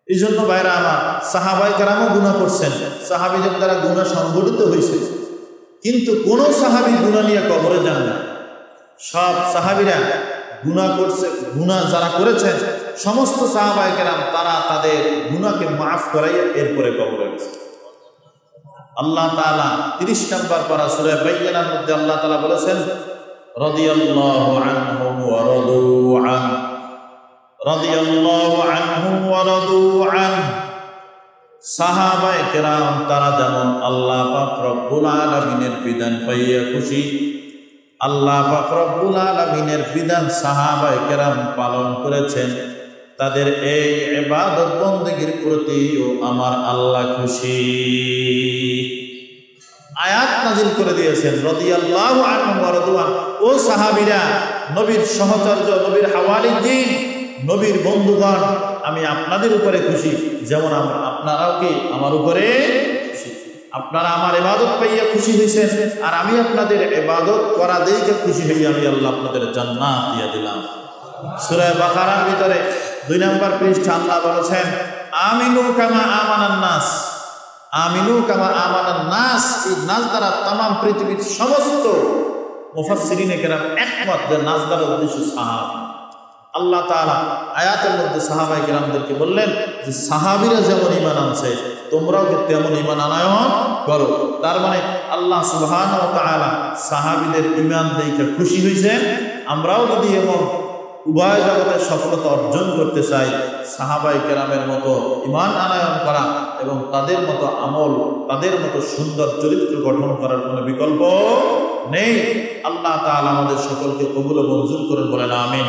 এই জন্য ভাইরা আমার, সাহাবায়ে কেরামও গুনাহ করছেন, সাহাবীদের দ্বারা গুনাহ সংঘটিত হয়েছে, কিন্তু কোন সাহাবী গুনাহ নিয়ে কবরে যান না। সব সাহাবীরা গুনাহ করছে, গুনাহ যারা করেছেন সমস্ত সাহাবায়ে কেরাম তারা তাদের গুনাহকে মাফ করাইয়া এরপরে কবরে গেছে। আল্লাহ তাআলা 30 নম্বর পারা সূরা বাইয়িনার মধ্যে আল্লাহ তাআলা বলেছেন, রাদিয়াল্লাহু আনহুম ওয়া রাদু আন, রাদিয়াল্লাহু আনহুম ওয়া রাদু আন। সাহাবায়ে কেরাম তারা যেমন আল্লাহ পাক রব্বুল আলামিনের বিধান পাইয়া খুশি, আল্লাহ পাক রব্বুল আলামিনের বিধান সাহাবায়ে কেরাম পালন করেছেন, তাদের এই ইবাদত বندگির প্রতিও আমার আল্লাহ খুশি। আয়াত নাযিল করে দিয়েছেন, রাদিয়াল্লাহু আনহুম ওয়া রাদু আন। ও সাহাবীরা, নবীর সহচর্য, নবীর হাওয়ারিদ্দিন, নবীর বন্ধুগণ, আমি আপনাদের উপরে খুশি, যেমন আপনারাও কি আমার উপরে খুশি। আপনারা আমার ইবাদত পাইয়া খুশি হয়েছেন, আর আমি আপনাদের ইবাদত করা দেখে খুশি হইয়া আমি আল্লাহ আপনাদের জান্নাত দিয়ে দিলাম। সূরা বাকারার ভিতরে 2 নম্বর পৃষ্ঠা আল্লাহ বলেছেন, আমিনু কামা আমানান নাস, আমিনু কামা আমানান নাস। এই নাস দ্বারা तमाम পৃথিবীর সমস্ত মুফাসসিরিনে কেরাম একমত যে নাস দ্বারা উদ্দেশ্য সাহাবা। আল্লাহ তাআলা আয়াতের মধ্যে সাহাবায়ে কেরামদেরকে বললেন যে সাহাবীরা যেমন ঈমান আনছে তোমরাও তেমন ঈমান আনয়ন করো। তার মানে আল্লাহ সুবহানাহু ওয়া তাআলা সাহাবীদের ঈমান দেখে খুশি হয়েছেন। আমরাও যদি এমন উভয় জগতে সফলতা অর্জন করতে চাই, সাহাবায়ে কেরামের মতো ঈমান আনয়ন করা এবং তাদের মতো আমল, তাদের মতো সুন্দর চরিত্র গঠন করার কোনো বিকল্প নেই। আল্লাহ তাআলা আমাদের সকলকে কবুল ও মঞ্জুর করেন, বলেন আমিন।